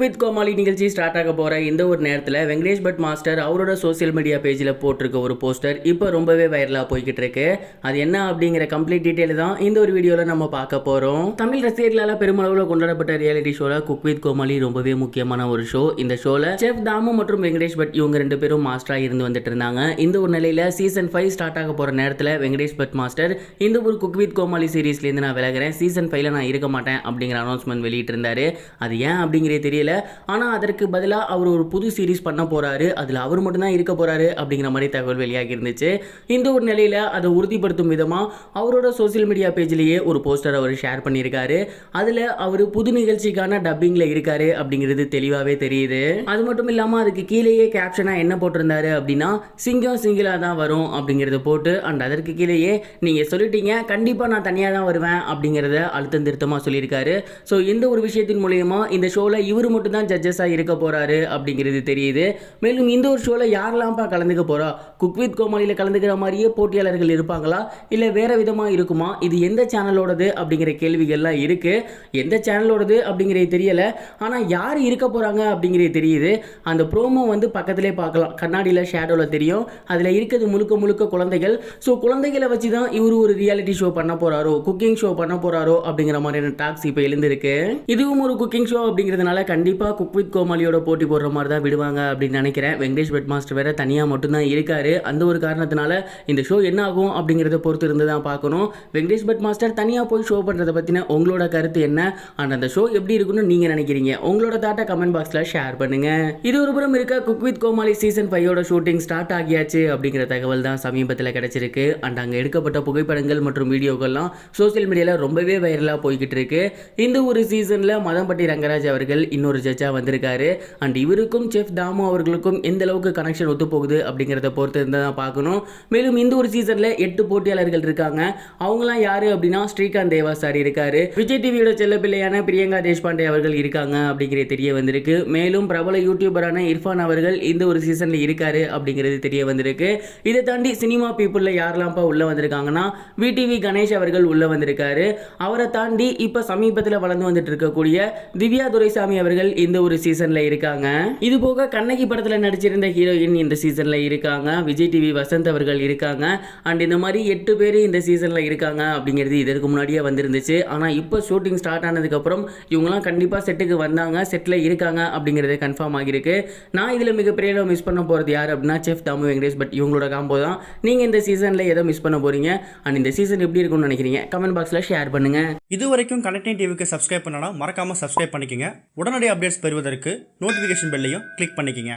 With கோமாளி நிகழ்ச்சி start ஆக போற இந்த ஒரு நேரத்தில் வெங்கடேஷ் பட் மாஸ்டர் அவரோட சோசியல் மீடியா பேஜில் போட்டிருக்க ஒரு போஸ்டர் இப்போ ரொம்பவே வைரலாக போய்கிட்டு இருக்கு. அது என்ன அப்படிங்கிற கம்ப்ளீட் டீட்டெயில் தான் இந்த ஒரு வீடியோவில் நம்ம பார்க்க போகிறோம். தமிழ் ரசிகர்களால் பெருமளவில் கொண்டாடப்பட்ட ரியாலிட்டி ஷோல குக் வித் கோமாளி ரொம்பவே முக்கியமான ஒரு ஷோ. இந்த ஷோல செஃப் தாமு மற்றும் வெங்கடேஷ் பட் இவங்க ரெண்டு பேரும் மாஸ்டராக இருந்து வந்துட்டு இருந்தாங்க. இந்த ஒரு நிலையில் சீசன் 5 ஸ்டார்ட் ஆக போகிற நேரத்தில் வெங்கடேஷ் பட் மாஸ்டர் இந்த ஒரு குக் வித் கோமாளி சீரீஸ்லேருந்து நான் விலகிறேன், சீசன் 5ல நான் இருக்க மாட்டேன் அப்படிங்கிற அனௌன்ஸ்மெண்ட் வெளியிட்டு இருந்தாரு. அது ஏன் அப்படிங்கிறது தெரியல. ஆனால் அதற்கு பதிலாக அவர் ஒரு புது சீரீஸ் பண்ண போறாரு, அதில் அவர் மட்டும்தான் இருக்க போறாரு அப்படிங்கிற மாதிரி தகவல் வெளியாகி இருந்துச்சு. இந்த ஒரு நிலையில் அதை உறுதிப்படுத்தும் விதமாக அவரோட சோசியல் மீடியா பேஜ்லேயே ஒரு போஸ்டர் அவர் ஷேர் பண்ணியிருக்காரு. அதில் அவர் புது நிகழ்ச்சிக்கான டப்பிங்கில் இருக்காரு அப்படிங்கிறது தெளிவாகவே தெரியுது. அது மட்டும் இல்லாமல் அதுக்கு கீழேயே கேப்ஷனாக என்ன போட்டிருந்தாரு அப்படின்னா, சிங்கம் சிங்கிளாக தான் வரும் அப்படிங்கிறத போட்டு அண்ட் அதற்கு கீழேயே நீங்கள் சொல்லிட்டீங்க கண்டிப்பாக நான் தனியாக தான் வருவேன் அப்படிங்கிறத அழுத்தம் திருத்தமாக சொல்லியிருக்காரு. ஸோ இந்த ஒரு விஷயத்தின் மூலயமா இந்த ஷோவில் இவர் மட்டும் தான் ஜட்ஜஸாக இருக்க போறாரு அப்படிங்கிறது தெரியுது. மேலும் இந்த ஒரு ஷோவில் யாரெல்லாம்ப்பா கலந்துக்க போறா, குக் வித் கோமாளியில் கலந்துக்கிற மாதிரியே போட்டியாளர்கள் இருப்பாங்களா இல்லை வேற விதமாக இருக்குமா, இது எந்த சேனலோடது அப்படிங்கிற கேள்விகள்லாம் இருக்கு. எந்த சேனலோடது அப்படிங்கிறது தெரியல, ஆனால் யார் இருக்க போறாங்க அப்படிங்கிறது தெரியுது. அந்த ப்ரோமோ வந்து பக்கத்திலே பார்க்கலாம், கண்ணாடியில் ஷேடோவில் தெரியும். அதில் இருக்கிறது முழுக்க முழுக்க குழந்தைகள். ஸோ குழந்தைகளை வச்சு தான் இவர் ஒரு ரியாலிட்டி ஷோ பண்ண போறாரோ, குக்கிங் ஷோ பண்ண போறாரோ அப்படிங்கிற மாதிரியான டாக்ஸ் இப்போ எழுந்திருக்கு. இதுவும் ஒரு குக்கிங் ஷோ அப்படிங்கிறதுனால கண்டிப்பாக குக் வித் கோமாளியோட போட்டி போடுற மாதிரி தான் விடுவாங்க அப்படின்னு நினைக்கிறேன். வெங்கடேஷ் பட் மாஸ்டர் வேற தனியாக மட்டும்தான் இருக்காரு. அந்த ஒரு காரணத்தினால இந்த ஷோ என்ன ஆகும் அப்படிங்கிறத பொறுத்து இருந்து தான் பார்க்கணும். வெங்கடேஷ் பட் மாஸ்டர் தனியாக போய் ஷோ பண்ணுறதை பற்றின உங்களோட கருத்து என்ன, அண்ட் அந்த ஷோ எப்படி இருக்குன்னு நீங்கள் நினைக்கிறீங்க, உங்களோட தாட்டை கமெண்ட் பாக்ஸில் ஷேர் பண்ணுங்க. இது ஒரு புறம் இருக்க குக் வித் கோமாளி சீசன் 5ஓட ஷூட்டிங் ஸ்டார்ட் ஆகியாச்சு அப்படிங்கிற தகவல் தான் சமீபத்தில் கிடைச்சிருக்கு. அண்ட் அங்கே எடுக்கப்பட்ட புகைப்படங்கள் மற்றும் வீடியோக்கள்லாம் சோசியல் மீடியாவில் ரொம்பவே வைரலாக போய்கிட்டு இருக்கு. இந்த ஒரு சீசனில் மதம்பட்டி ரங்கராஜ் அவர்கள் இன்னொரு ஜட்ஜாக வந்திருக்காரு. அண்ட் இவருக்கும் செஃப் தாமு அவர்களுக்கும் எந்த அளவுக்கு கனெக்ஷன் ஒத்து போகுது அப்படிங்கிறத பொறுத்து இருந்தால் பார்க்கணும். மேலும் இந்த ஒரு சீசனில் 8 போட்டியாளர்கள் இருக்காங்க. அவங்களாம் யாரு அப்படின்னா, ஸ்ரீகாந்த் தேவா சார் இருக்காரு, விஜய் டிவியோட செல்ல பிள்ளையான பிரியங்கா தேஷ்பாண்டே அவர்கள் இருக்காங்க அப்படிங்கிறது தெரிய வந்திருக்கு. மேலும் பிரபல யூடியூபரான இர்ஃபான் அவர்கள் இந்த ஒரு சீசனில் இருக்காரு அப்படிங்கிறது தெரிய வந்திருக்கு. இதை தாண்டி சினிமா பீப்புளில் யாரெல்லாம்ப்பா உள்ள வந்திருக்காங்கன்னா, விடிவி கணேஷ் அவர்கள் உள்ள வந்திருக்காரு. அவரை தாண்டி இப்போ சமீபத்தில் வளர்ந்து வந்துட்டு இருக்கக்கூடிய திவ்யா துரைசாமி அவர்கள் இந்த ஒரு சீசன்ல இருக்காங்க. இது போக கண்ணகி படத்துல நடிச்சிருந்த ஹீரோயின் இந்த சீசன்ல இருக்காங்க. விஜய் டிவி வசந்த் அவர்கள் இருக்காங்க. அண்ட் இந்த மாதிரி 8 பேர் இந்த சீசன்ல இருக்காங்க அப்படிங்கிறது இதற்கு முன்னாடியே வந்திருந்துச்சு. ஆனா இப்போ ஷூட்டிங் ஸ்டார்ட் ஆனதுக்கு அப்புறம் இவங்கலாம் கண்டிப்பா செட்டுக்கு வந்தாங்க, செட்ல இருக்காங்க அப்படிங்கிறது கன்ஃபார்ம் ஆகிருக்கு. நான் இதுல மிகப்பெரிய மிஸ் பண்ண போறது யார் அப்படின்னா, செஃப் தாமு வெங்கடேஷ் பட் இவங்களோட காம்போ தான். நீங்க இந்த சீசன்ல எதை மிஸ் பண்ண போறீங்க, அண்ட் இந்த சீசன் எப்படி இருக்கும்னு நினைக்கிறீங்க, கமெண்ட் பாக்ஸ்ல ஷேர் பண்ணுங்க. இது வரைக்கும் கனெக்டிங் டிவிக்கு சப்ஸ்கிரைப் பண்ணனா மறக்காம சப்ஸ்கிரைப் பண்ணிக்கங்க. உடனடி அப்டேட்ஸ் பெறுவதற்கு நோட்டிஃபிகேஷன் பெல்லையும் கிளிக் பண்ணிக்கங்க.